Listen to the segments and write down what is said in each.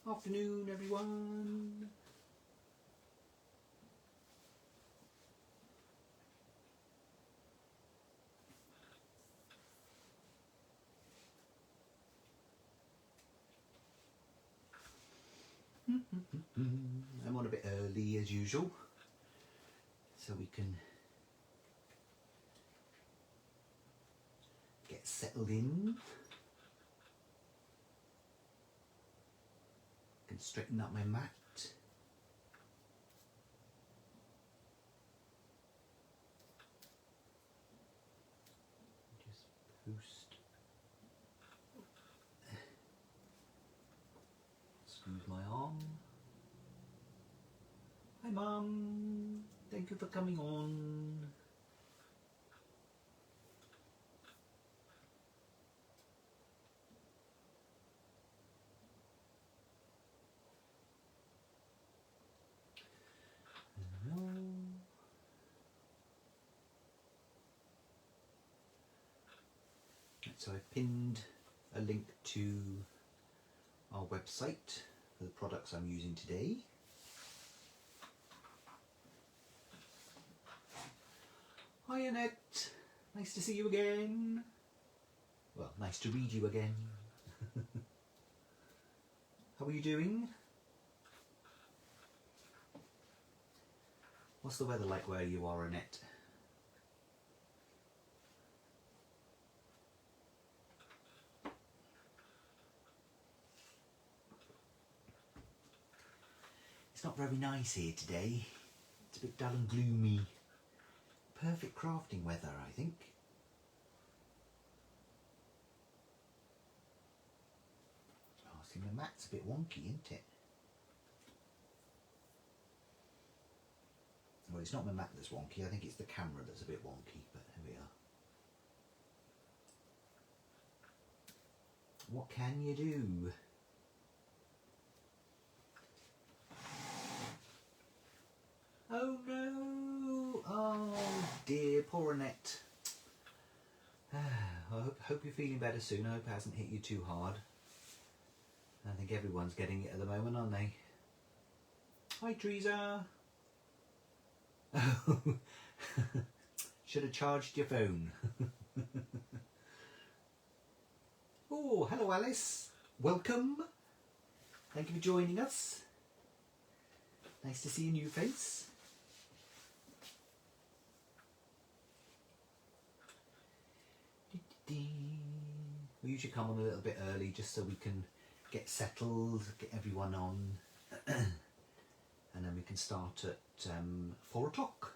Afternoon, everyone. I'm on a bit early as usual, so we can get settled in. Can straighten up my mat. Just post. Smooth my arm. Hi Mum, thank you for coming on. Hello. So I've pinned a link to our website for the products I'm using today. Hi Annette, nice to see you again. Well, nice to read you again. How are you doing? What's the weather like where you are, Annette? It's not very nice here today. It's a bit dull and gloomy. Perfect crafting weather, I think. Oh, see, my mat's a bit wonky, isn't it? Well, it's not my mat that's wonky, I think it's the camera that's a bit wonky, but here we are. What can you do? Oh no! Oh dear, poor Annette. I hope you're feeling better soon. I hope it hasn't hit you too hard. I think everyone's getting it at the moment, aren't they? Hi Teresa. Oh, should have charged your phone. Oh, hello Alice. Welcome. Thank you for joining us. Nice to see a new face. We usually come on a little bit early just so we can get settled, get everyone on, and then we can start at 4 o'clock.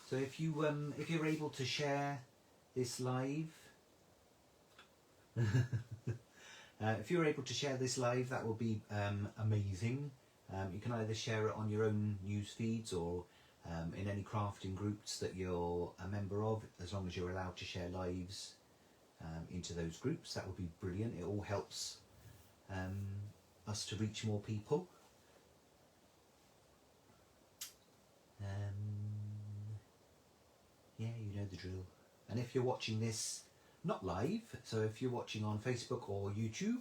So if you're able to share this live, if you're able to share this live, that will be amazing. You can either share it on your own news feeds or in any crafting groups that you're a member of, as long as you're allowed to share lives into those groups. That would be brilliant. It all helps us to reach more people. Yeah, you know the drill. And if you're watching this not live, so if you're watching on Facebook or YouTube,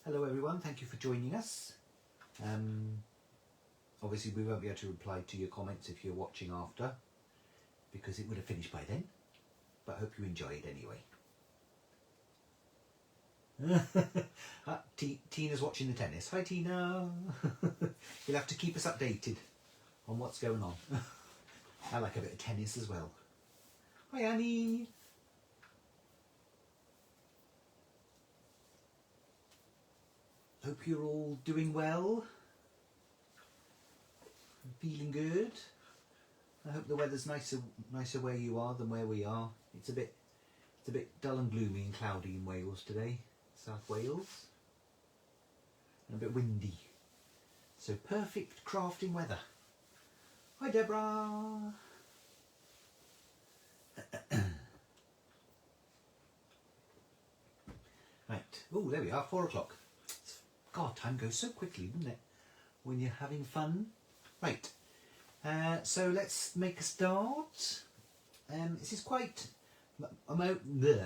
hello everyone, thank you for joining us. Obviously we won't be able to reply to your comments if you're watching after, because it would have finished by then, but I hope you enjoy it anyway. Tina's watching the tennis. Hi Tina. You'll have to keep us updated on what's going on. I like a bit of tennis as well. Hi Annie. Hope you're all doing well. Feeling good. I hope the weather's nicer where you are than where we are. It's a bit dull and gloomy and cloudy in Wales today, South Wales, and a bit windy. So perfect crafting weather. Hi Deborah. Right. Oh, there we are. 4 o'clock. God, time goes so quickly, doesn't it? When you're having fun. Right. So let's make a start. This is quite...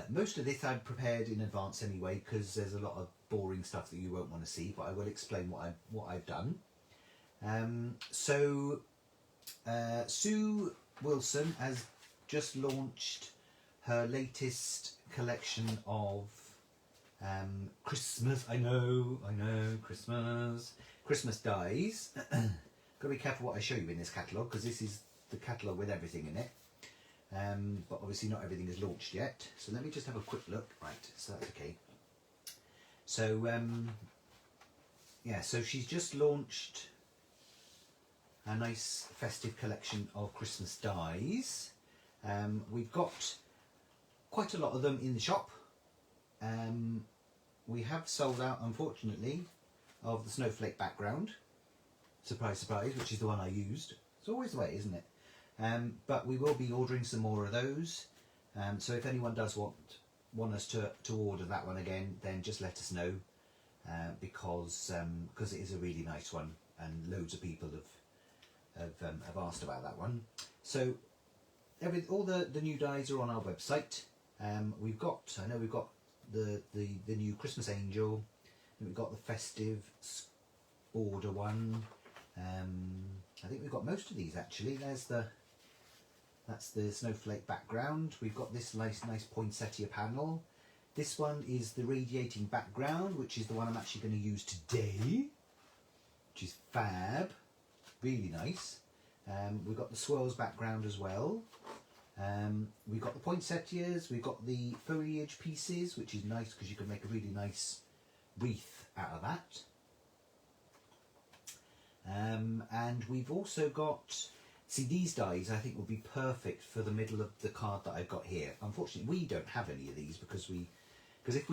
Most of this I've prepared in advance anyway, because there's a lot of boring stuff that you won't want to see, but I will explain what I've done. Sue Wilson has just launched her latest collection of Christmas, I know, Christmas dies. Got to be careful what I show you in this catalogue, because this is the catalogue with everything in it. But obviously not everything is launched yet. So let me just have a quick look. Right, so that's okay. So, yeah, so she's just launched a nice festive collection of Christmas dies. We've got quite a lot of them in the shop. We have sold out, unfortunately, of the snowflake background. Surprise, surprise, which is the one I used. It's always the way, isn't it? But we will be ordering some more of those. So if anyone does want us to order that one again, then just let us know, because it is a really nice one, and loads of people have asked about that one. So all the new dies are on our website. We've got the new Christmas Angel, and we've got the festive border one. I think we've got most of these actually. That's the snowflake background. We've got this nice poinsettia panel. This one is the radiating background, which is the one I'm actually going to use today, which is fab, really nice. We've got the swirls background as well. We've got the poinsettias. We've got the foliage pieces, which is nice because you can make a really nice wreath out of that. And we've also got, see, these dies I think will be perfect for the middle of the card that I've got here. Unfortunately, we don't have any of these because if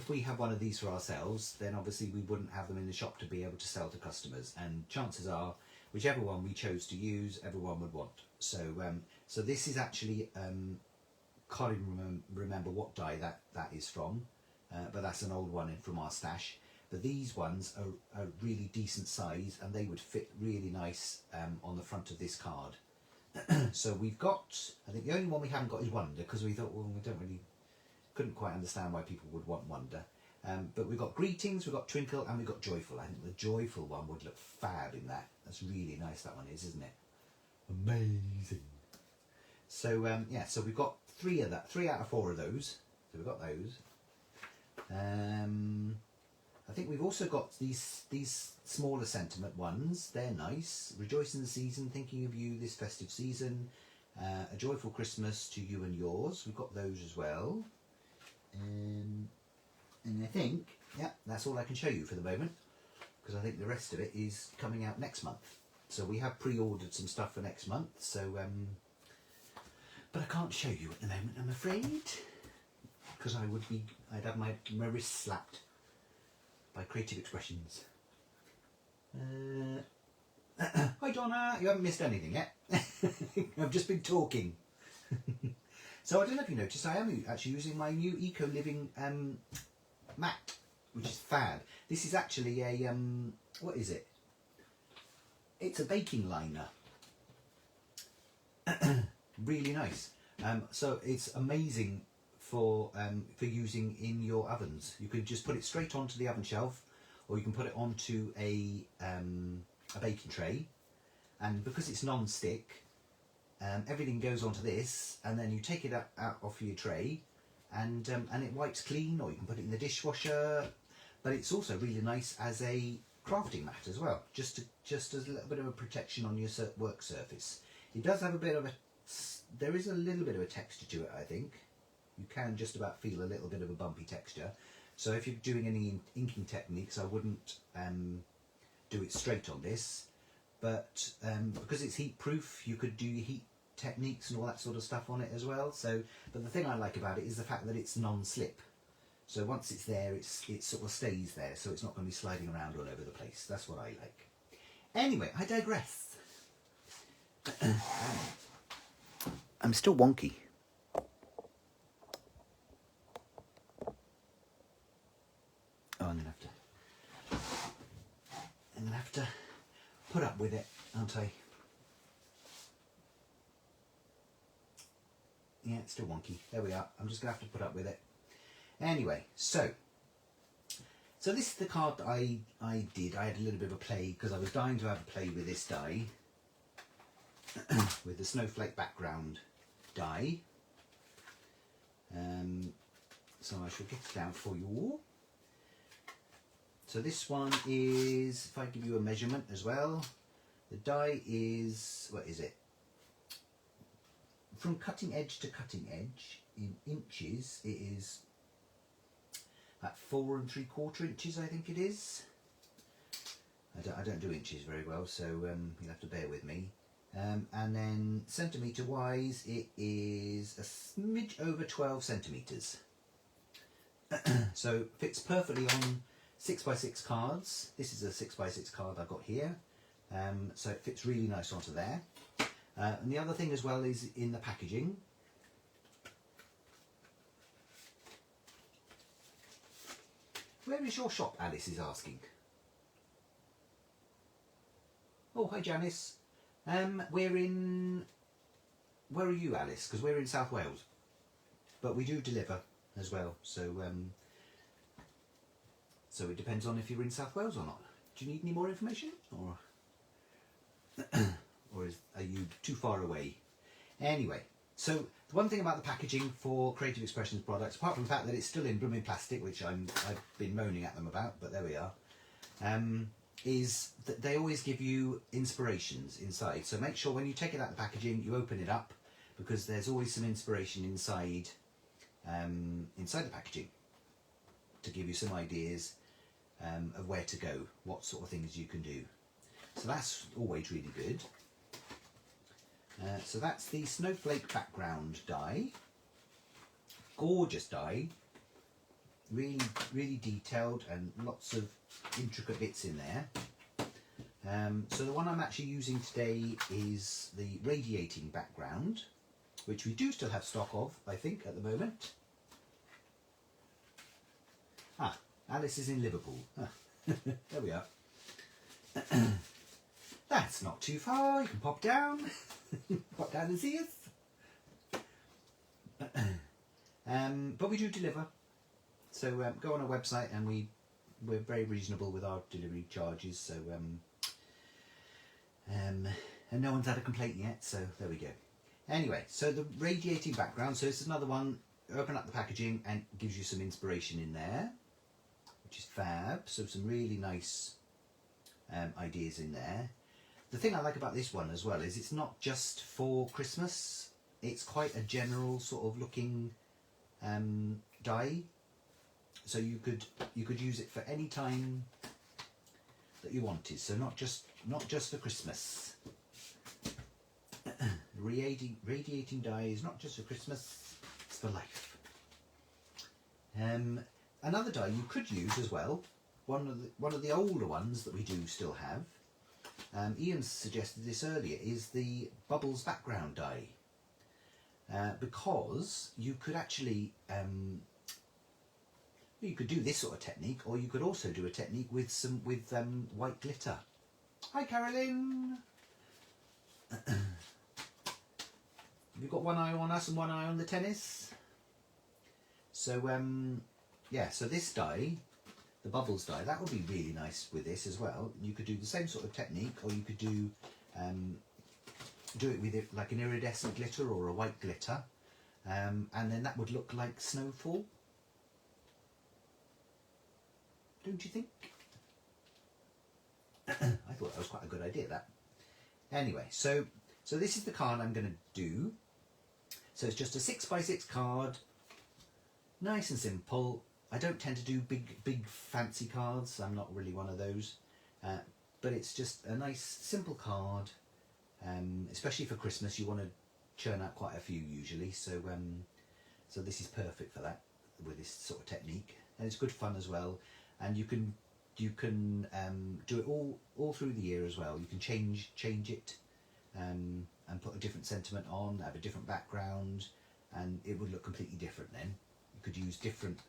we have one of these for ourselves, then obviously we wouldn't have them in the shop to be able to sell to customers. And chances are, whichever one we chose to use, everyone would want. So, so this is actually, can't even remember what die that is from, but that's an old one from our stash. But these ones are a really decent size, and they would fit really nice on the front of this card. So we've got, I think the only one we haven't got is Wonder, because we thought, well, couldn't quite understand why people would want Wonder. But we've got Greetings, we've got Twinkle, and we've got Joyful. I think the Joyful one would look fab in that. That's really nice, that one is, isn't it? Amazing. So yeah, so we've got three out of four of those. So we've got those. I think we've also got these smaller sentiment ones. They're nice. Rejoice in the season, thinking of you this festive season. A joyful Christmas to you and yours. We've got those as well. And I think, yeah, that's all I can show you for the moment, because I think the rest of it is coming out next month. So we have pre-ordered some stuff for next month. So, but I can't show you at the moment, I'm afraid, because I'd have my wrist slapped by Creative Expressions. Hi Donna, you haven't missed anything yet. I've just been talking. So I don't know if you noticed, I am actually using my new Eco Living mat, which is fab. This is actually a, what is it? It's a baking liner. Really nice. So it's amazing for using in your ovens. You can just put it straight onto the oven shelf, or you can put it onto a baking tray, and because it's non-stick, everything goes onto this, and then you take it out off your tray, and it wipes clean, or you can put it in the dishwasher. But it's also really nice as a crafting mat as well, just as a little bit of a protection on your work surface. It does have a bit of there is a little bit of a texture to it, I think. You can just about feel a little bit of a bumpy texture. So if you're doing any inking techniques, I wouldn't do it straight on this. But because it's heat proof, you could do heat techniques and all that sort of stuff on it as well. So, but the thing I like about it is the fact that it's non-slip. So once it's there, it sort of stays there, so it's not going to be sliding around all over the place. That's what I like. Anyway, I digress. I'm still wonky. Oh, I'm gonna have to put up with it, aren't I? Yeah, it's still wonky. There we are. I'm just going to have to put up with it. Anyway, so this is the card that I did. I had a little bit of a play because I was dying to have a play with this die, with the snowflake background die. So I shall get it out for you all. So this one is, if I give you a measurement as well, the die is, what is it? From cutting edge to cutting edge in inches, it is at 4 3/4 inches, I think it is. I don't do inches very well, so you'll have to bear with me. And then centimetre wise, it is a smidge over 12 centimetres. So fits perfectly on 6x6 cards. This is a 6x6 card I've got here. So it fits really nice onto there. And the other thing as well is in the packaging. Where is your shop, Alice is asking. Oh, hi Janice. Where are you, Alice? Because we're in South Wales. But we do deliver as well. So so it depends on if you're in South Wales or not. Do you need any more information? Or are you too far away? Anyway, so the one thing about the packaging for Creative Expressions products, apart from the fact that it's still in blooming plastic, which I've been moaning at them about, but there we are, is that they always give you inspirations inside. So make sure when you take it out of the packaging, you open it up, because there's always some inspiration inside inside the packaging to give you some ideas of where to go, what sort of things you can do. So that's always really good. So that's the snowflake background die. Gorgeous die. Really, really detailed and lots of intricate bits in there. So the one I'm actually using today is the radiating background, which we do still have stock of, I think, at the moment. Ah, Alice is in Liverpool. Ah, there we are. That's not too far, you can pop down. Pop down and see us. But we do deliver. So go on our website and we're very reasonable with our delivery charges. So and no one's had a complaint yet, so there we go. Anyway, so the radiating background, so it's another one. Open up the packaging and it gives you some inspiration in there, which is fab. So some really nice ideas in there. The thing I like about this one as well is it's not just for Christmas. It's quite a general sort of looking die. So you could use it for any time that you wanted. So not just for Christmas. Radiating die is not just for Christmas, it's for life. Another die you could use as well, one of the older ones that we do still have, Ian suggested this earlier, is the bubbles background die. Because you could actually you could do this sort of technique, or you could also do a technique with white glitter. Hi Carolyn. You've got one eye on us and one eye on the tennis. So yeah, so this die, the bubbles die, that would be really nice with this as well. You could do the same sort of technique, or you could do it with like an iridescent glitter or a white glitter, and then that would look like snowfall. Don't you think? I thought that was quite a good idea, that. Anyway, so this is the card I'm going to do. So it's just a 6x6 card, nice and simple. I don't tend to do big fancy cards. I'm not really one of those. But it's just a nice simple card. Especially for Christmas, you want to churn out quite a few usually. So so this is perfect for that, with this sort of technique, and it's good fun as well. And you can do it all through the year as well. You can change it and put a different sentiment on, have a different background, and it would look completely different then. You could use different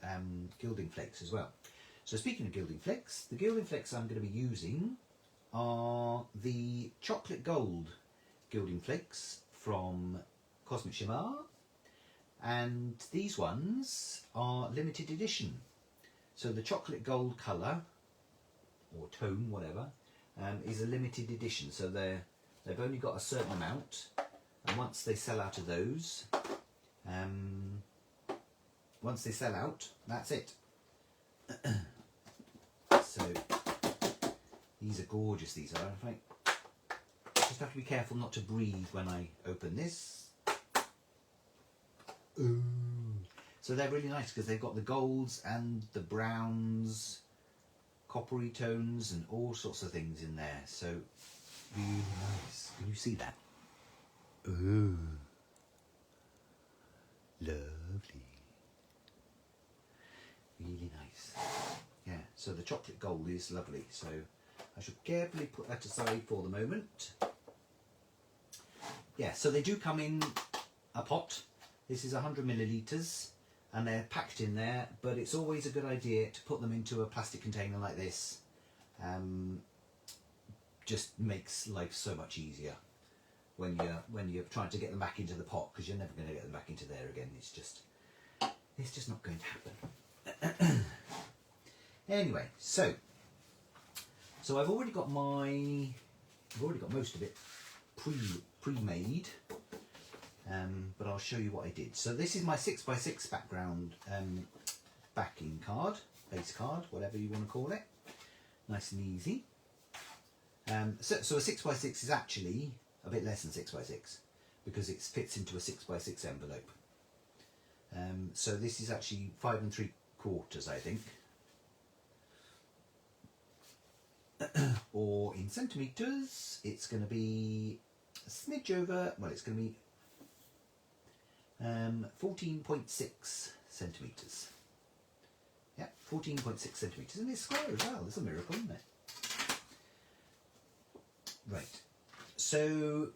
gilding flakes as well. So speaking of gilding flakes, the gilding flakes I'm going to be using are the chocolate gold gilding flakes from Cosmic Shimmer. and these ones are limited edition. So the chocolate gold colour, or tone, whatever, is a limited edition. So they've only got a certain amount, and once they sell out of those, that's it. So these are gorgeous. These are. In fact, just have to be careful not to breathe when I open this. Ooh. So they're really nice because they've got the golds and the browns, coppery tones, and all sorts of things in there. So really nice. Can you see that? Ooh, lovely. Really nice. Yeah. So the chocolate gold is lovely. So I should carefully put that aside for the moment. Yeah. So they do come in a pot. This is 100 millilitres. And they're packed in there, but it's always a good idea to put them into a plastic container like this. Just makes life so much easier when you're trying to get them back into the pot, because you're never going to get them back into there again. It's just not going to happen. Anyway, so I've already got most of it pre-made. But I'll show you what I did. So this is my 6x6 background backing card, base card, whatever you want to call it. Nice and easy. So a 6x6 is actually a bit less than 6x6 because it fits into a 6x6 envelope. So this is actually 5 3/4, I think. Or in centimetres, it's going to be a smidge over, well, it's going to be 14.6 centimetres. Yeah, 14.6 centimetres. And it's square as well. It's a miracle, isn't it? Right. So,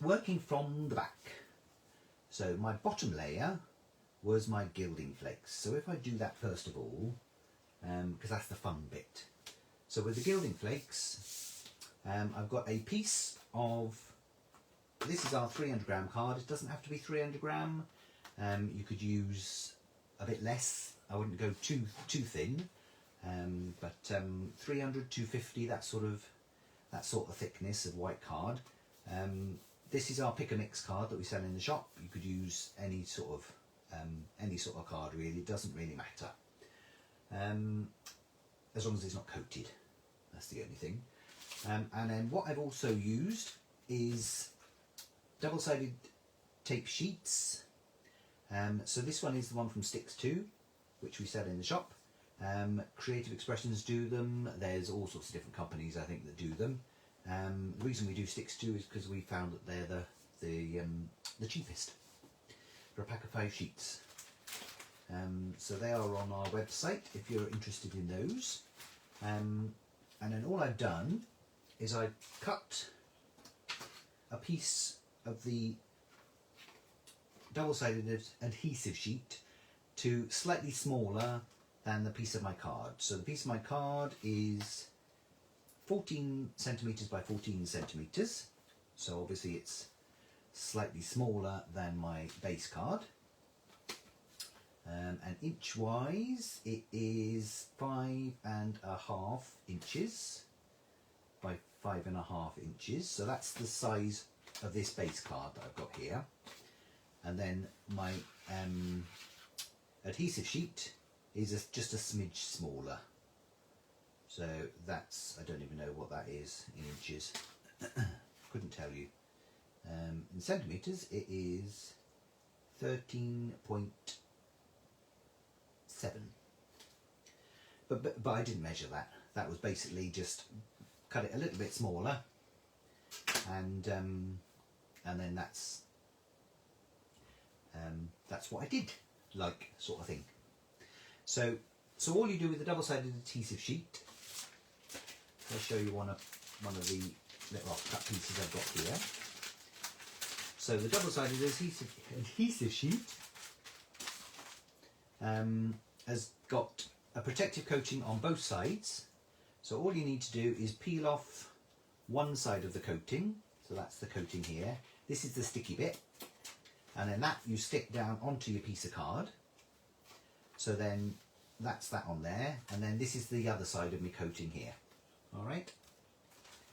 working from the back. So, my bottom layer was my gilding flakes. So, if I do that first of all, because that's the fun bit. So, with the gilding flakes, I've got a piece of... This is our 300 gram card. It doesn't have to be 300 gram. You could use a bit less. I wouldn't go too thin. But 300, 250, that sort of thickness of white card. This is our pick and mix card that we sell in the shop. You could use any sort of card really. It doesn't really matter. As long as it's not coated. That's the only thing. And then what I've also used is double-sided tape sheets. So this one is the one from Sticks 2, which we sell in the shop. Creative Expressions do them. There's all sorts of different companies, I think, that do them. The reason we do Sticks 2 is because we found that they're the cheapest for a pack of 5 sheets. So they are on our website if you're interested in those. And then all I've done is I cut a piece of the double-sided adhesive sheet to slightly smaller than the piece of my card. So the piece of my card is 14 centimetres by 14 centimetres. So obviously it's slightly smaller than my base card. And inch-wise, it is 5.5 inches by 5.5 inches. So that's the size of this base card that I've got here. And then my adhesive sheet is just a smidge smaller. So that's, I don't even know what that is in inches. Couldn't tell you. In centimetres, it is 13.7. But I didn't measure that. That was basically just cut it a little bit smaller, and then that's what I did, like, sort of thing. So all you do with the double-sided adhesive sheet, I'll show you one of the little off-cut pieces I've got here. So the double-sided adhesive sheet has got a protective coating on both sides. So all you need to do is peel off one side of the coating. So that's the coating here. This is the sticky bit. and then that you stick down onto your piece of card. So then that's that on there, and then this is the other side of my coating here. All right.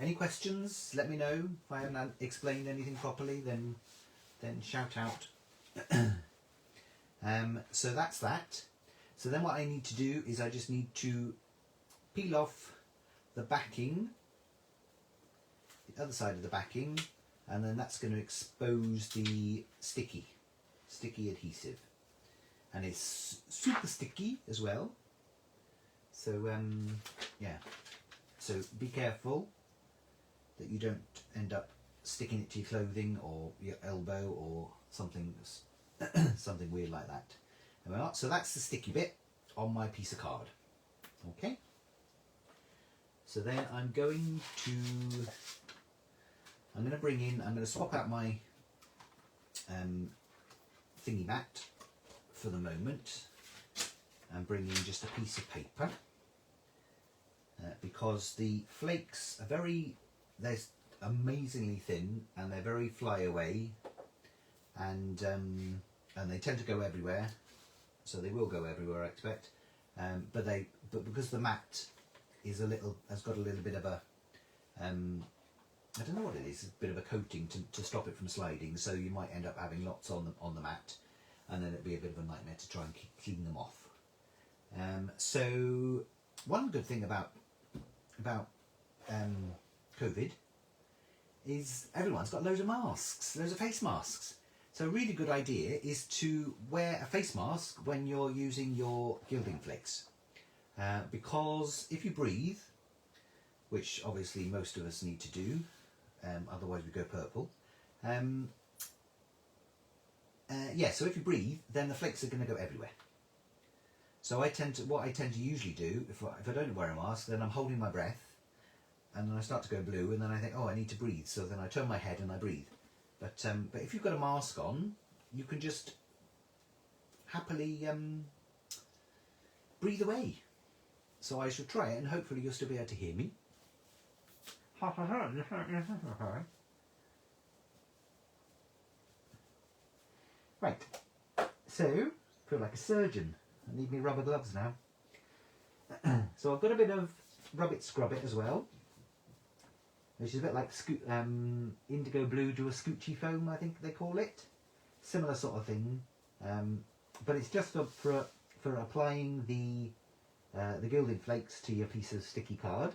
Any questions? Let me know. If I haven't explained anything properly, then shout out. So that's that. So then what I need to do is I just need to peel off the backing, the other side of the backing, and then that's going to expose the sticky adhesive. And it's super sticky as well. So yeah, so be careful that you don't end up sticking it to your clothing or your elbow or something something weird like that. So that's the sticky bit on my piece of card. Okay. So then I'm going to swap out my thingy mat for the moment and bring in just a piece of paper because the flakes are they're amazingly thin and they're very flyaway, and they tend to go everywhere, so they will go everywhere, I expect. But because the mat has got a little bit of a I don't know what it is, a bit of a coating to stop it from sliding, so you might end up having lots on the mat, and then it'd be a bit of a nightmare to try and clean them off. So one good thing about COVID is everyone's got loads of masks, loads of face masks. So a really good idea is to wear a face mask when you're using your Gilding flakes, because if you breathe, which obviously most of us need to do, otherwise we go purple. So if you breathe, then the flakes are going to go everywhere. So what I tend to usually do, if I don't wear a mask, then I'm holding my breath, and then I start to go blue, and then I think, oh, I need to breathe. So then I turn my head and I breathe. But if you've got a mask on, you can just happily breathe away. So I should try it, and hopefully you'll still be able to hear me. Right, so feel like a surgeon. I need me rubber gloves now. So I've got a bit of Rub It Scrub It as well, which is a bit like indigo blue to a scoochy foam, I think they call it. Similar sort of thing, but it's just for applying the Gilding flakes to your piece of sticky card,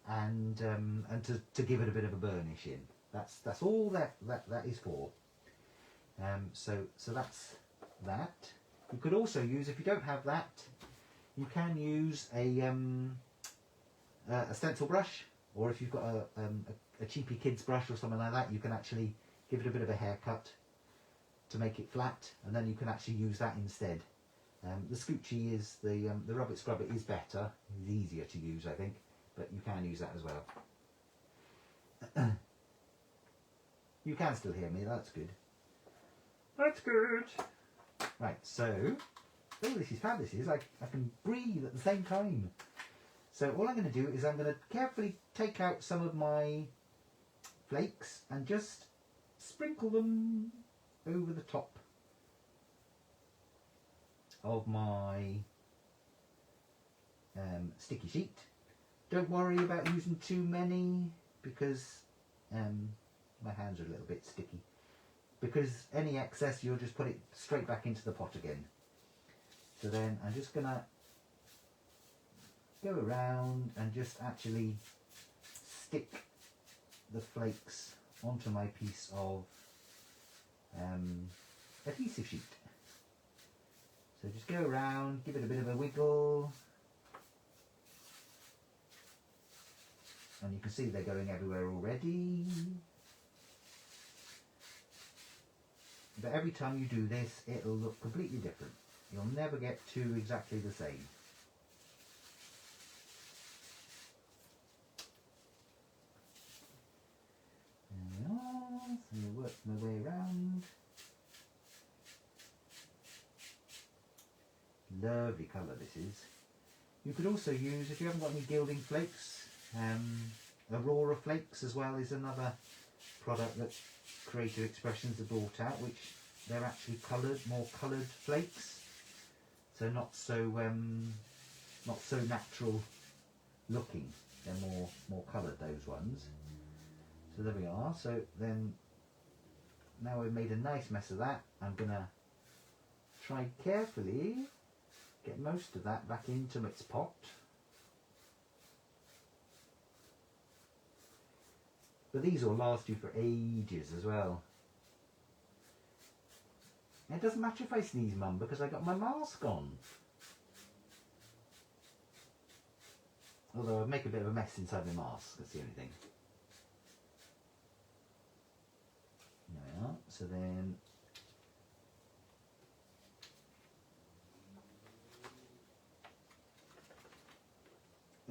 and to give it a bit of a burnish in. That's all that is for. So that's that. You could also use, if you don't have that, you can use a stencil brush, or if you've got a cheapy kids brush or something like that, you can actually give it a bit of a haircut to make it flat, and then you can actually use that instead. The scoochy is the Rub It Scrub It is better, it's easier to use, I think, but you can use that as well. You can still hear me, that's good. That's good. Right, so, oh, this is fab, this is. I can breathe at the same time. So all I'm going to do is I'm going to carefully take out some of my flakes and just sprinkle them over the top of my sticky sheet. Don't worry about using too many, because my hands are a little bit sticky. Because any excess, you'll just put it straight back into the pot again. So then I'm just going to go around and just actually stick the flakes onto my piece of adhesive sheet. So just go around, give it a bit of a wiggle, and you can see they're going everywhere already. But every time you do this, it'll look completely different. You'll never get two exactly the same. There we are. So I'm work my way around. Lovely colour this is. You could also use, if you haven't got any Gilding flakes, Aurora flakes as well is another product that Creative Expressions have brought out, which they're actually coloured, more coloured flakes. So not so natural looking. They're more coloured, those ones. So there we are. So then, now we've made a nice mess of that, I'm gonna try carefully get most of that back into its pot. But these will last you for ages as well. And it doesn't matter if I sneeze, Mum, because I got my mask on. Although I'd make a bit of a mess inside my mask, that's the only thing. There we are. So then,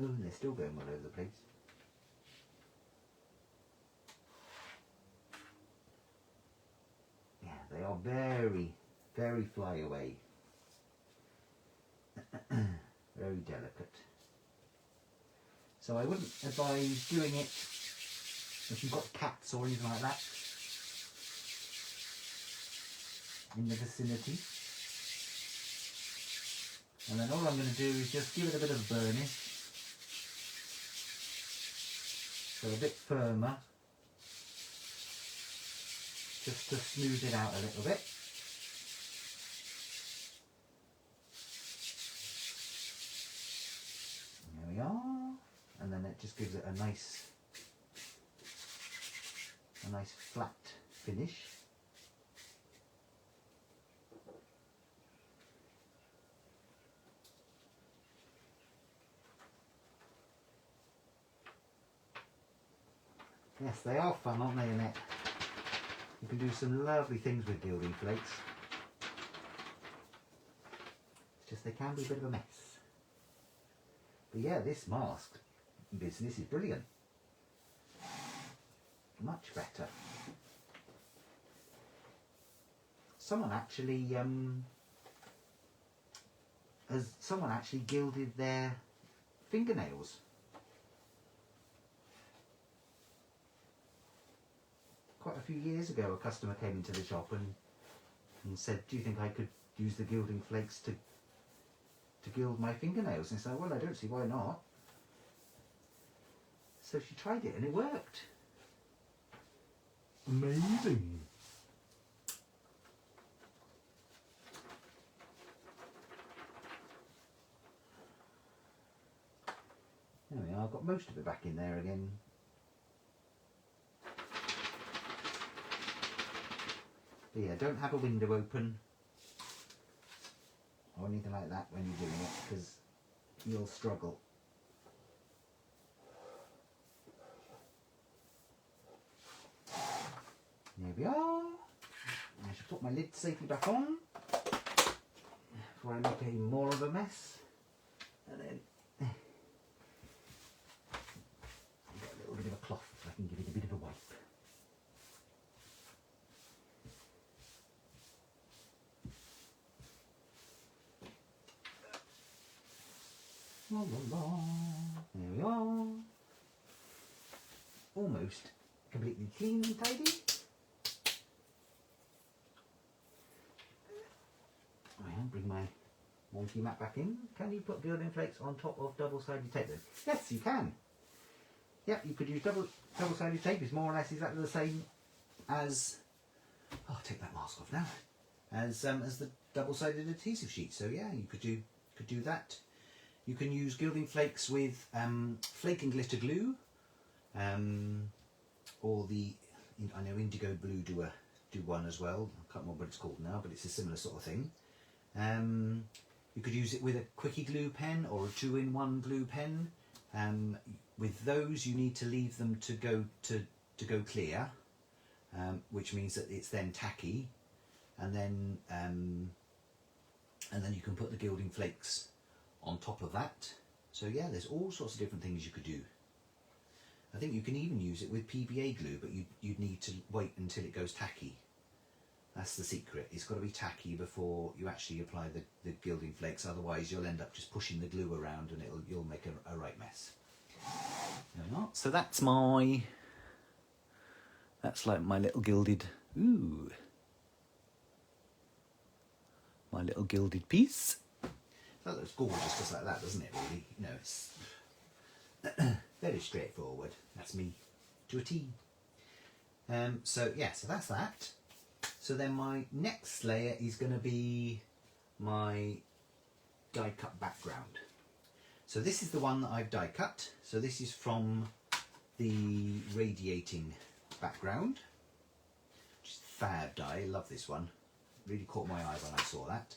oh, they're still going all over the place. Yeah, they are very, very fly away. Very delicate. So I wouldn't advise doing it if you've got cats or anything like that in the vicinity. And then all I'm going to do is just give it a bit of burnish. So a bit firmer, just to smooth it out a little bit. And there we are. And then it just gives it a nice flat finish. Yes, they are fun, aren't they, Annette? You can do some lovely things with gilding flakes. It's just they can be a bit of a mess. But yeah, this mask business is brilliant. Much better. Someone actually gilded their fingernails. Quite a few years ago, a customer came into the shop and said, "Do you think I could use the gilding flakes to gild my fingernails?" And I said, "Well, I don't see why not." So she tried it and it worked. Amazing. There we are, I've got most of it back in there again. But yeah, don't have a window open or anything like that when you're doing it, because you'll struggle. There we are. I should put my lid safely back on before I make even more of a mess. And then I've got a little bit of a cloth so I can give it a bit of a wipe. La, la, la. There we are. Almost completely clean and tidy. I'll bring my wonky mat back in. Can you put gilding flakes on top of double-sided tape then? Yes, you can. Yep, you could use double-sided tape. It's more or less exactly the same as, oh, I'll take that mask off now, as the double-sided adhesive sheet. So yeah, you could do that. You can use gilding flakes with flake and glitter glue, or I know Indigo Blue do one as well. I can't remember what it's called now, but it's a similar sort of thing. You could use it with a quickie glue pen or a 2-in-1 glue pen. With those, you need to leave them to go clear, which means that it's then tacky, and then you can put the gilding flakes on top of that. So yeah, there's all sorts of different things you could do. I think you can even use it with PVA glue, but you'd need to wait until it goes tacky. That's the secret. It's got to be tacky before you actually apply the gilding flakes, otherwise you'll end up just pushing the glue around and you'll make a right mess. There we are. So that's like my little gilded, ooh. my little gilded piece. That looks gorgeous just like that, doesn't it, really? You know, it's very straightforward. That's me to a T. So yeah, so that's that. So then my next layer is going to be my die cut background. So this is the one that I've die cut. So this is from the radiating background. Just fab die, love this one. Really caught my eye when I saw that.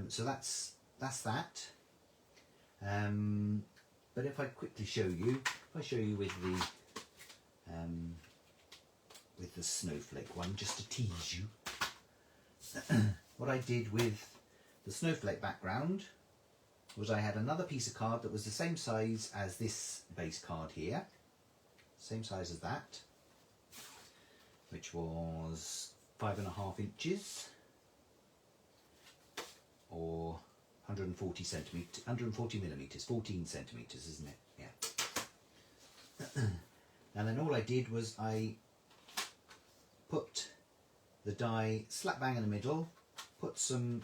So that's that. But if I quickly show you, if I show you with the snowflake one, just to tease you, what I did with the snowflake background was I had another piece of card that was the same size as this base card here, same size as that, which was 5.5 inches or 140 centimeters, 140 millimeters, 14 centimeters, isn't it? Yeah. And then all I did was I put the die slap bang in the middle, put some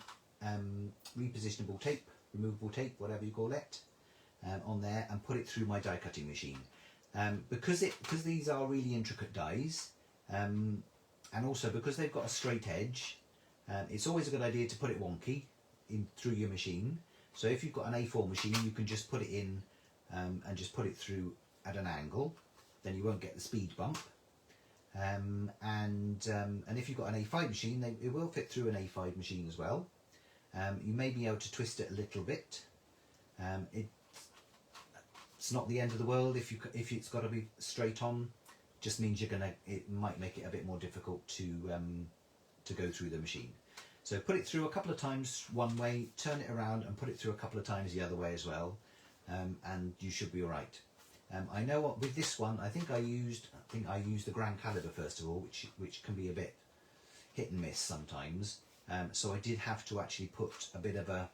repositionable tape, removable tape, whatever you call it, on there, and put it through my die cutting machine. Because these are really intricate dies, and also because they've got a straight edge, it's always a good idea to put it wonky in through your machine. So if you've got an A4 machine, you can just put it in and just put it through at an angle, then you won't get the speed bump. And if you've got an A5 machine, it will fit through an A5 machine as well. You may be able to twist it a little bit. It's not the end of the world if it's got to be straight on. Just means it might make it a bit more difficult to go through the machine. So put it through a couple of times one way, turn it around and put it through a couple of times the other way as well, and you should be all right. I know what with this one, I think I used the ground caliber first of all, which can be a bit hit and miss sometimes. So I did have to actually put a bit of a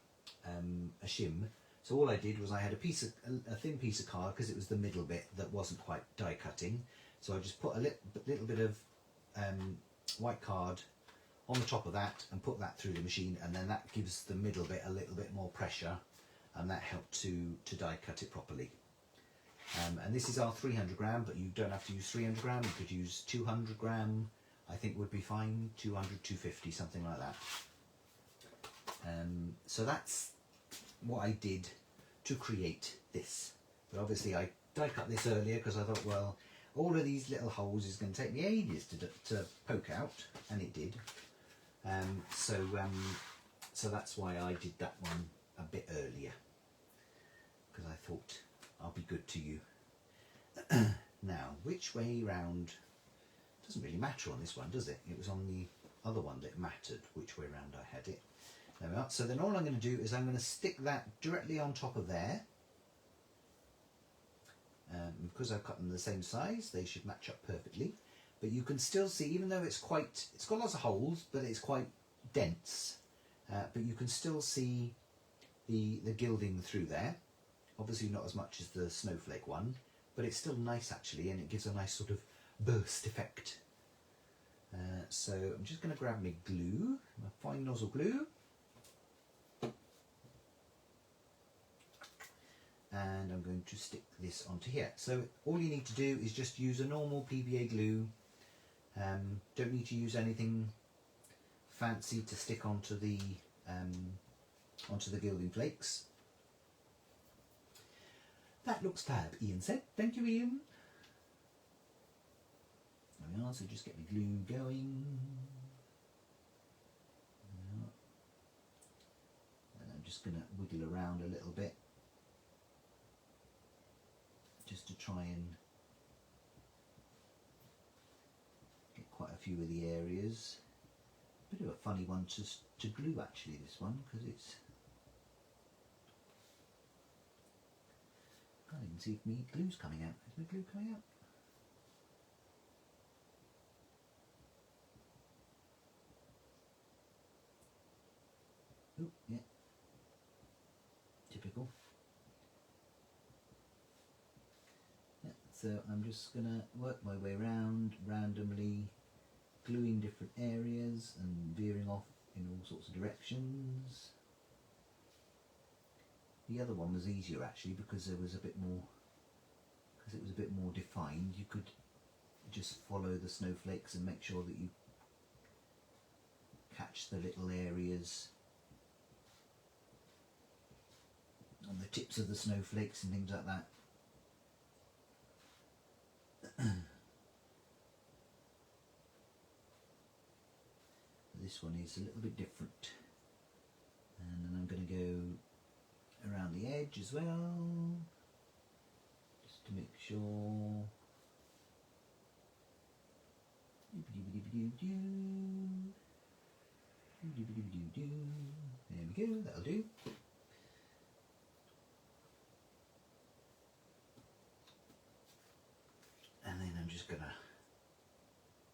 shim. So all I did was I had a thin piece of card because it was the middle bit that wasn't quite die cutting. So I just put a little bit of white card on the top of that and put that through the machine, and then that gives the middle bit a little bit more pressure, and that helped to die cut it properly. And this is our 300 gram, but you don't have to use 300 gram, you could use 200 gram, I think would be fine, 200, 250, something like that. So that's what I did to create this. But obviously I die cut this earlier because I thought, well, all of these little holes is going to take me ages to poke out, and it did. So that's why I did that one a bit earlier, because I thought I'll be good to you. Now, which way round? Doesn't really matter on this one, does it? It was on the other one that mattered which way round I had it. There we are. So then all I'm going to do is I'm going to stick that directly on top of there. Because I've cut them the same size, they should match up perfectly. But you can still see, even though it's got lots of holes, but it's quite dense. But you can still see the gilding through there. Obviously not as much as the snowflake one, but it's still nice actually, and it gives a nice sort of burst effect. So I'm just going to grab my glue, my fine nozzle glue. And I'm going to stick this onto here. So all you need to do is just use a normal PVA glue. Don't need to use anything fancy to stick onto the gilding flakes. That looks fab, Ian said. Thank you, Ian. There we are, so just get the glue going. And I'm just going to wiggle around a little bit, just to try and get quite a few of the areas. Bit of a funny one to glue actually, this one, because it's, can't even see if my glue's coming out. Is my glue coming out? Oh, yeah. Typical. Yeah, so I'm just going to work my way around, randomly gluing different areas and veering off in all sorts of directions. The other one was easier actually because there was a bit more, because it was a bit more defined. You could just follow the snowflakes and make sure that you catch the little areas on the tips of the snowflakes and things like that. This one is a little bit different, and then I'm going to go around the edge as well, just to make sure. There we go, that'll do. And then I'm just going to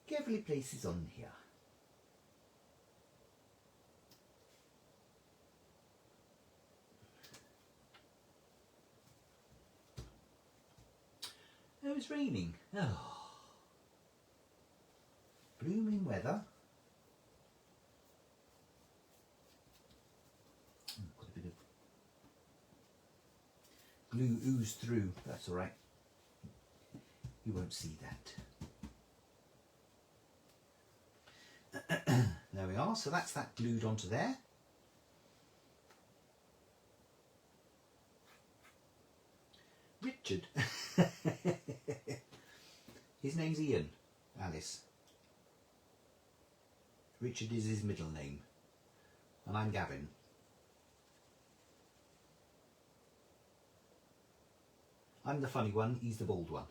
carefully place this on here. Oh, it's raining. Oh. Blooming weather. Oh, got a bit of glue oozed through. That's all right. You won't see that. There we are. So that's that glued onto there. Richard. His name's Ian, Alice. Richard is his middle name. And I'm Gavin. I'm the funny one, he's the bald one.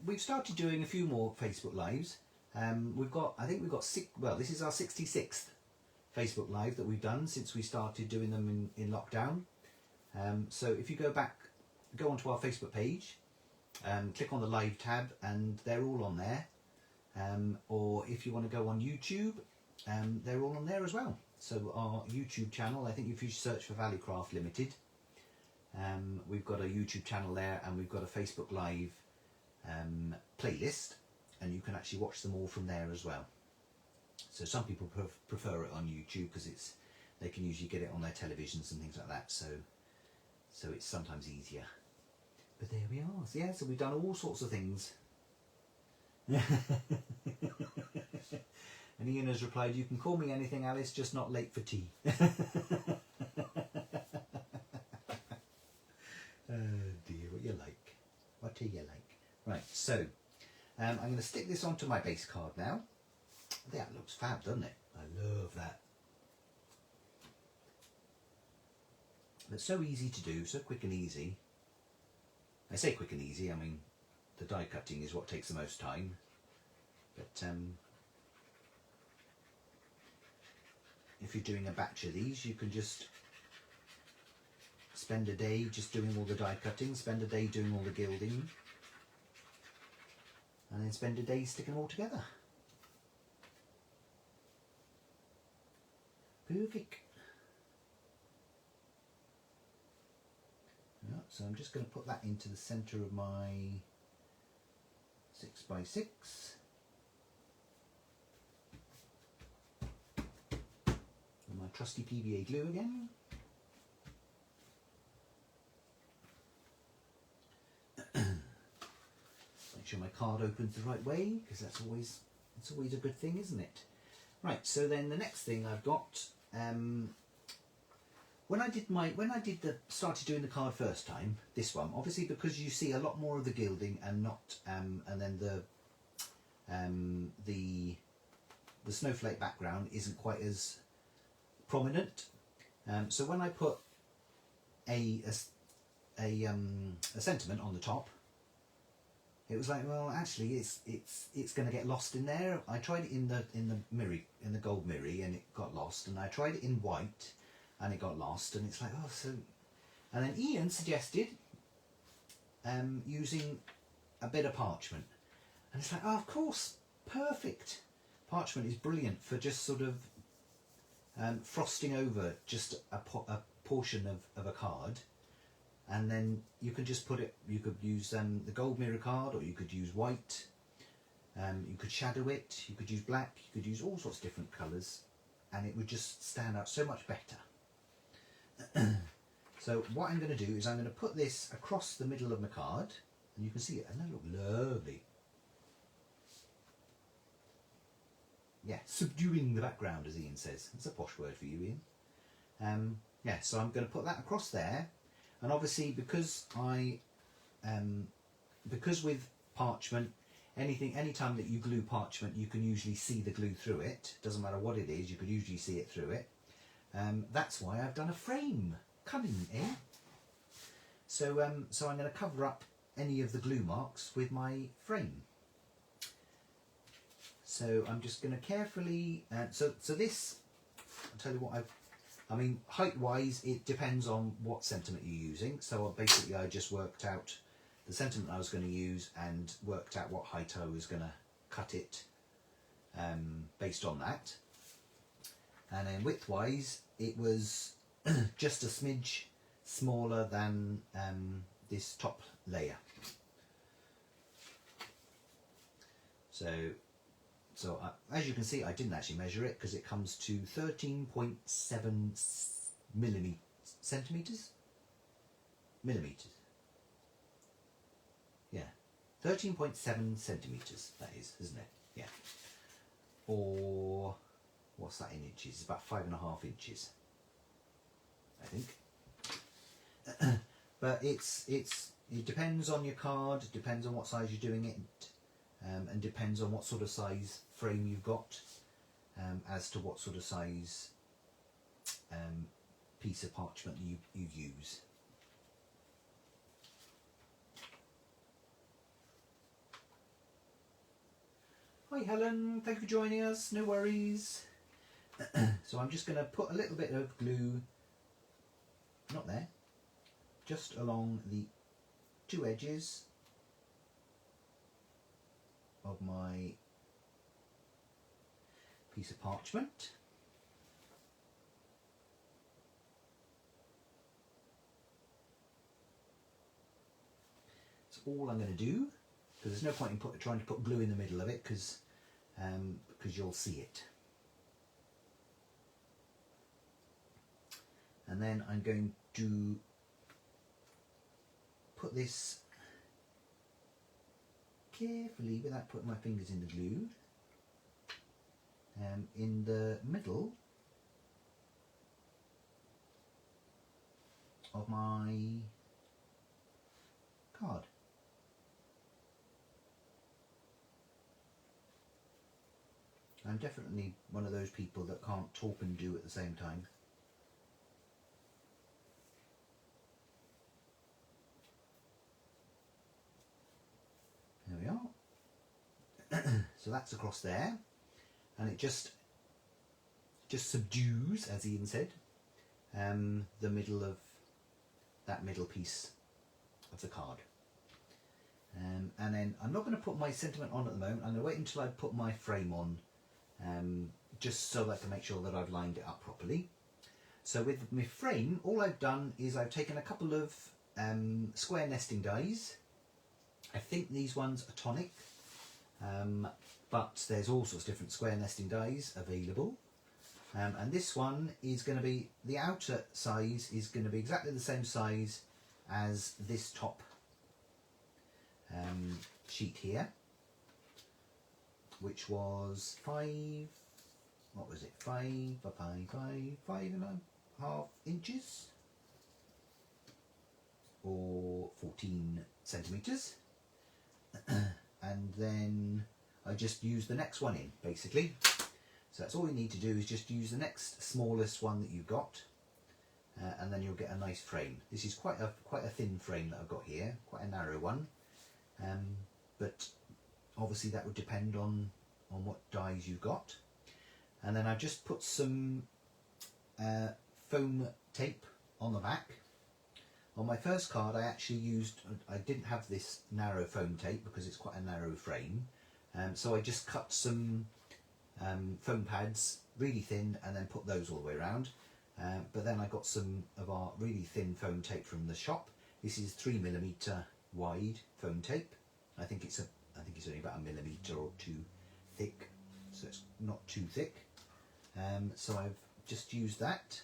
We've started doing a few more Facebook Lives. I think we've got six, well, this is our 66th Facebook Live that we've done since we started doing them in lockdown. So if you go onto our Facebook page, click on the live tab and they're all on there. Or if you want to go on YouTube, they're all on there as well. So our YouTube channel, I think if you search for Valleycraft Limited, we've got a YouTube channel there, and we've got a Facebook Live playlist, and you can actually watch them all from there as well. So some people prefer it on YouTube because they can usually get it on their televisions and things like that. So it's sometimes easier. But there we are. So yeah, so we've done all sorts of things. And Ian has replied, "You can call me anything, Alice, just not late for tea." Oh dear, what you like. What do you like? Right, so I'm going to stick this onto my base card now. That looks fab, doesn't it? I love that. It's so easy to do, so quick and easy. I say quick and easy, I mean the die cutting is what takes the most time. But if you're doing a batch of these, you can just spend a day just doing all the die cutting, spend a day doing all the gilding, and then spend a day sticking them all together. Perfect. Yeah, so I'm just going to put that into the centre of my 6x6. And my trusty PVA glue again. Make sure my card opens the right way, because it's always a good thing, isn't it? Right, so then the next thing I've got, when I started doing the card first time, this one, obviously because you see a lot more of the gilding and not and then the snowflake background isn't quite as prominent. So when I put a sentiment on the top, it was like, well, actually, it's going to get lost in there. I tried it in the gold mirror, and it got lost. And I tried it in white, and it got lost. And it's like, oh, so. And then Ian suggested using a bit of parchment, and it's like, oh, of course, perfect. Parchment is brilliant for just sort of frosting over just a portion of a card. and then you can just put it, you could use the gold mirror card, or you could use white, you could shadow it, you could use black, you could use all sorts of different colours, and it would just stand out so much better. So what I'm going to do is I'm going to put this across the middle of my card, and you can see it, and that look lovely. Yeah, subduing the background, as Ian says. It's a posh word for you, Ian. Yeah, so I'm going to put that across there, and obviously because because with parchment, any time that you glue parchment, you can usually see the glue through it. Doesn't matter what it is, you could usually see it through it. That's why I've done a frame. Cunning, eh? So I'm going to cover up any of the glue marks with my frame. So I'm just going to carefully, so this, I'll tell you what I mean, height-wise, it depends on what sentiment you're using. So basically I just worked out the sentiment I was going to use and worked out what height I was going to cut it based on that. And then width-wise, it was just a smidge smaller than this top layer. So as you can see, I didn't actually measure it because it comes to 13.7 centimeters. Yeah, 13.7 centimeters. That is, isn't it? Yeah. Or what's that in inches? It's about 5.5 inches, I think. But it depends on your card. It depends on what size you're doing it. And depends on what sort of size frame you've got, as to what sort of size piece of parchment you use. Hi Helen, thank you for joining us, no worries. So I'm just going to put a little bit of glue, not there, just along the two edges of my piece of parchment. That's all I'm going to do, because there's no point in trying to put glue in the middle of it, because you'll see it. And then I'm going to put this carefully, without putting my fingers in the glue, in the middle of my card. I'm definitely one of those people that can't talk and do at the same time. There we are. So that's across there, and it just subdues, as Ian said, the middle of that middle piece of the card. And then I'm not going to put my sentiment on at the moment. I'm going to wait until I put my frame on, just so that I can make sure that I've lined it up properly. So with my frame, all I've done is I've taken a couple of square nesting dies. I think these ones are tonic, but there's all sorts of different square nesting dies available. And this one is going to be, the outer size is going to be exactly the same size as this top sheet here, which was 5.5 inches, or 14 centimeters. And then I just use the next one in, basically. So that's all you need to do, is just use the next smallest one that you've got, and then you'll get a nice frame. This is quite a thin frame that I've got here, quite a narrow one, but obviously that would depend on what dies you've got. And then I've just put some foam tape on the back. On my first card I didn't have this narrow foam tape because it's quite a narrow frame, so I just cut some foam pads really thin and then put those all the way around. But then I got some of our really thin foam tape from the shop, This is 3mm wide foam tape. I think it's only about 1mm or 2 thick, so it's not too thick. So I've just used that,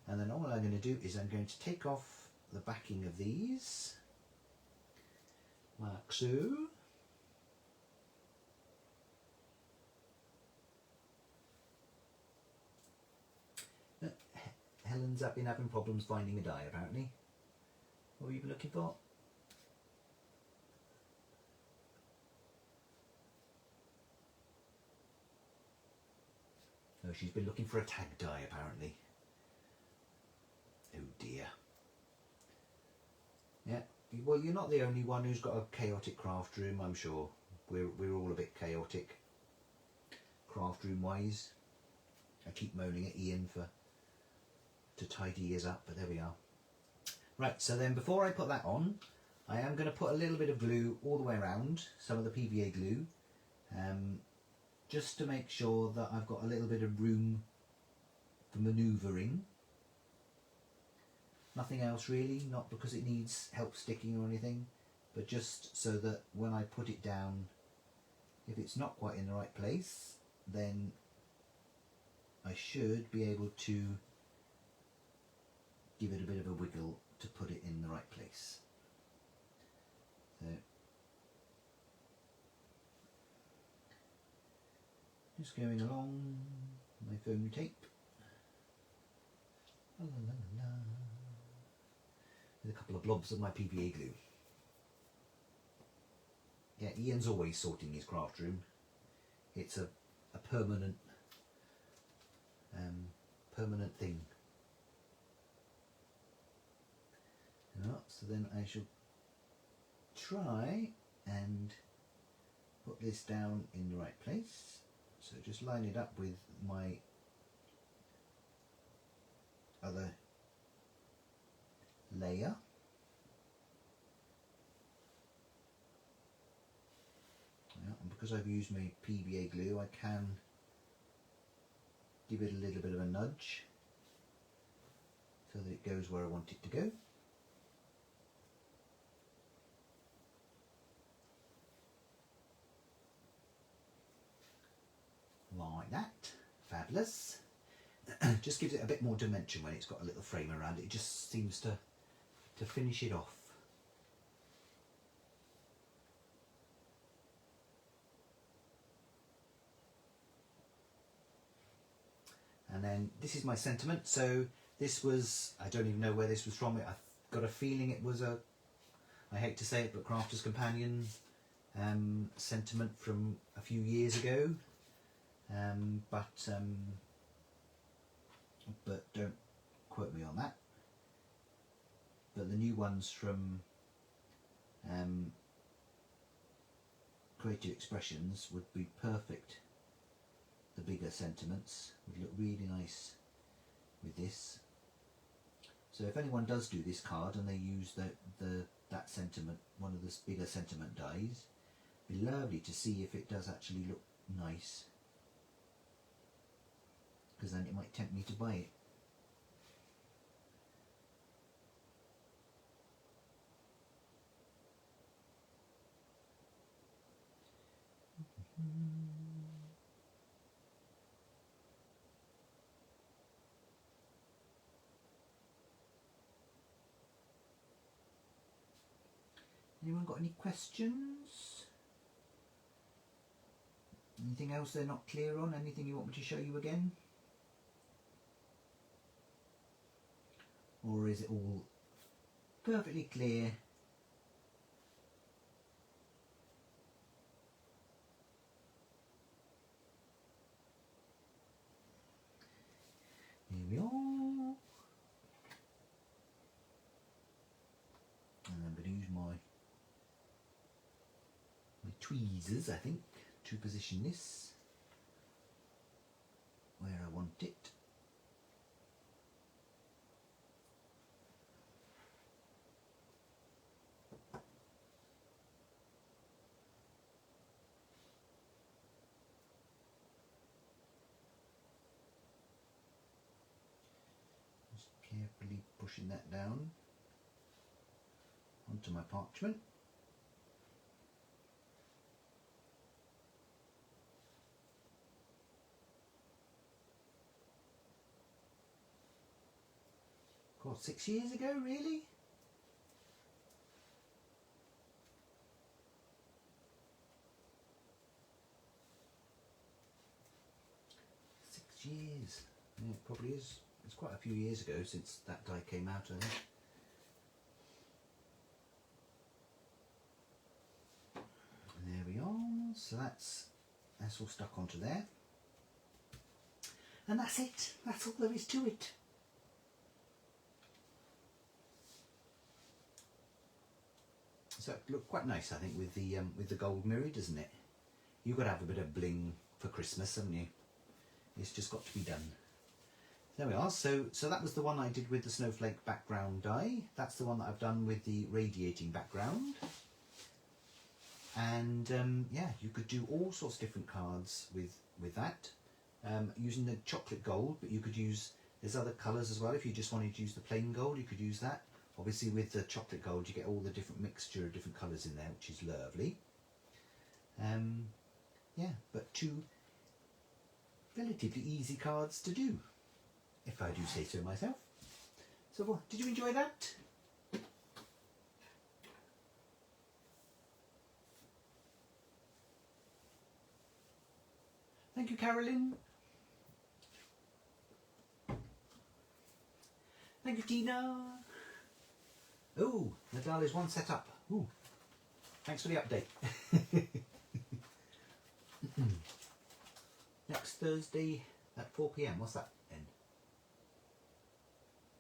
and then all I'm going to do is I'm going to take off the backing of these, like so. Helen's been having problems finding a die apparently. What were you looking for? Oh, she's been looking for a tag die apparently. Oh dear. Yeah, well, you're not the only one who's got a chaotic craft room, I'm sure. We're all a bit chaotic craft room wise. I keep moaning at Ian to tidy us up, but there we are. Right, so then before I put that on, I am going to put a little bit of glue all the way around, some of the PVA glue, just to make sure that I've got a little bit of room for manoeuvring. Nothing else really, not because it needs help sticking or anything, but just so that when I put it down, if it's not quite in the right place, then I should be able to give it a bit of a wiggle to put it in the right place. So just going along my foam tape. La, la, la, la, with a couple of blobs of my PVA glue. Yeah, Ian's always sorting his craft room. It's a permanent permanent thing. So then I shall try and put this down in the right place. So just line it up with my other layer. And because I've used my PVA glue, I can give it a little bit of a nudge so that it goes where I want it to go. Like that. Fabulous. Just gives it a bit more dimension when it's got a little frame around it. It just seems to finish it off. And then this is my sentiment. So this was, I don't even know where this was from. I've got a feeling it was a, I hate to say it, but Crafter's Companion sentiment from a few years ago. But don't quote me on that. But the new ones from Creative Expressions would be perfect. The bigger sentiments would look really nice with this. So if anyone does do this card and they use that sentiment, one of the bigger sentiment dies, it'd be lovely to see if it does actually look nice, because then it might tempt me to buy it. Anyone got any questions? Anything else they're not clear on? Anything you want me to show you again? Or is it all perfectly clear? Here we are. And I'm going to use my tweezers, I think, to position this where I want it. Just carefully pushing that down. onto my parchment. God, 6 years ago, really? Years. Yeah, it probably is. It's quite a few years ago since that die came out, I think. And there we are. So that's all stuck onto there. And that's it. That's all there is to it. So it looked quite nice, I think, with the gold mirror, doesn't it? You've got to have a bit of bling for Christmas, haven't you? It's just got to be done. There we are. So that was the one I did with the snowflake background die. That's the one that I've done with the radiating background. And yeah, you could do all sorts of different cards with that using the chocolate gold, but you could use, there's other colours as well. If you just wanted to use the plain gold, you could use that. Obviously with the chocolate gold you get all the different mixture of different colours in there, which is lovely. Yeah, but two relatively easy cards to do, if I do say so myself. So what, did you enjoy that? Thank you, Carolyn. Thank you, Tina. Oh, Nadal is one set up. Ooh, thanks for the update. Next Thursday at 4 PM. What's that then?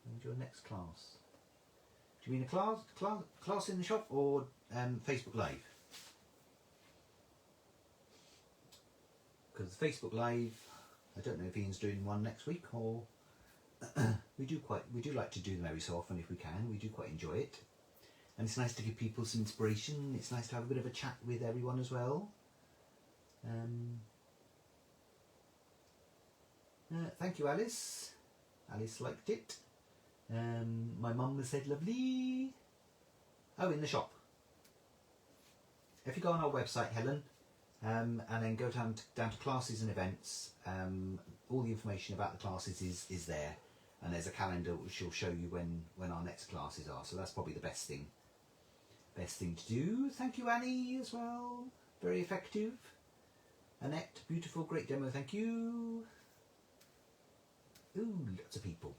When's your next class? Do you mean a class in the shop or Facebook Live? Because Facebook Live, I don't know if Ian's doing one next week, or we do like to do them every so often if we can. We do quite enjoy it, and it's nice to give people some inspiration. It's nice to have a bit of a chat with everyone as well. Thank you, Alice. Alice liked it. My mum has said lovely. Oh, in the shop. If you go on our website, Helen, and then go down to classes and events, all the information about the classes is there, and there's a calendar which will show you when our next classes are. So that's probably the best thing to do. Thank you, Annie, as well. Very effective. Annette, beautiful, great demo. Thank you. Ooh, lots of people.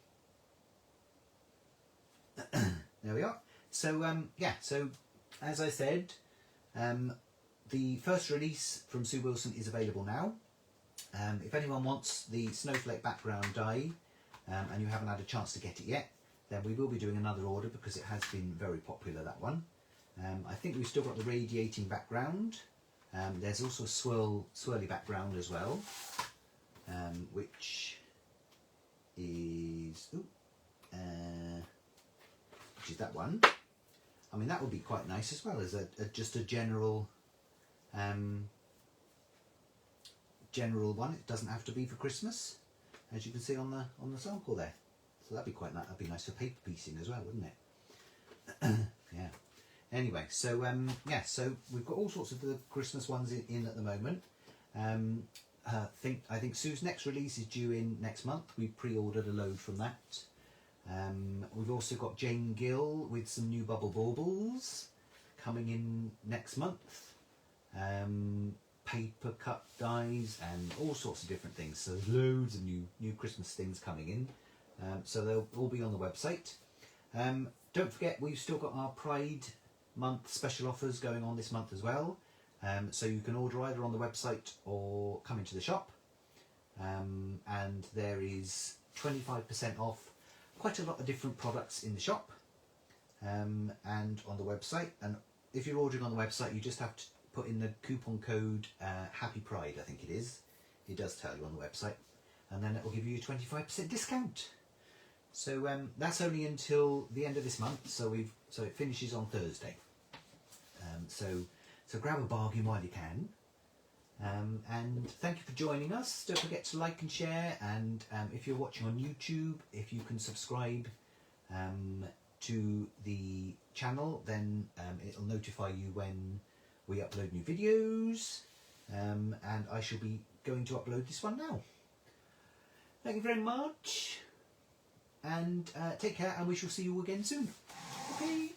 There we are. So yeah, so as I said, the first release from Sue Wilson is available now. If anyone wants the snowflake background die and you haven't had a chance to get it yet, then we will be doing another order because it has been very popular, that one. I think we've still got the radiating background. There's also a swirly background as well, which is that one. I mean, that would be quite nice as well as just a general one. It doesn't have to be for Christmas, as you can see on the sample there. So that'd be quite nice. That'd be nice for paper piecing as well, wouldn't it? Yeah. Anyway, so yeah, so we've got all sorts of the Christmas ones in at the moment. I think Sue's next release is due in next month. We pre-ordered a load from that. We've also got Jane Gill with some new Bubble Baubles coming in next month. Paper cut dies and all sorts of different things. So there's loads of new Christmas things coming in. So they'll all be on the website. Don't forget, we've still got our Pride Month special offers going on this month as well. So you can order either on the website or come into the shop. And there is 25% off quite a lot of different products in the shop and on the website. And if you're ordering on the website, you just have to put in the coupon code Happy Pride, I think it is. It does tell you on the website. And then it will give you a 25% discount. So that's only until the end of this month. So it finishes on Thursday. So grab a bargain while you can. And thank you for joining us. Don't forget to like and share, and if you're watching on YouTube, if you can subscribe to the channel, then it'll notify you when we upload new videos, and I shall be going to upload this one now. Thank you very much, and take care, and we shall see you again soon. Okay.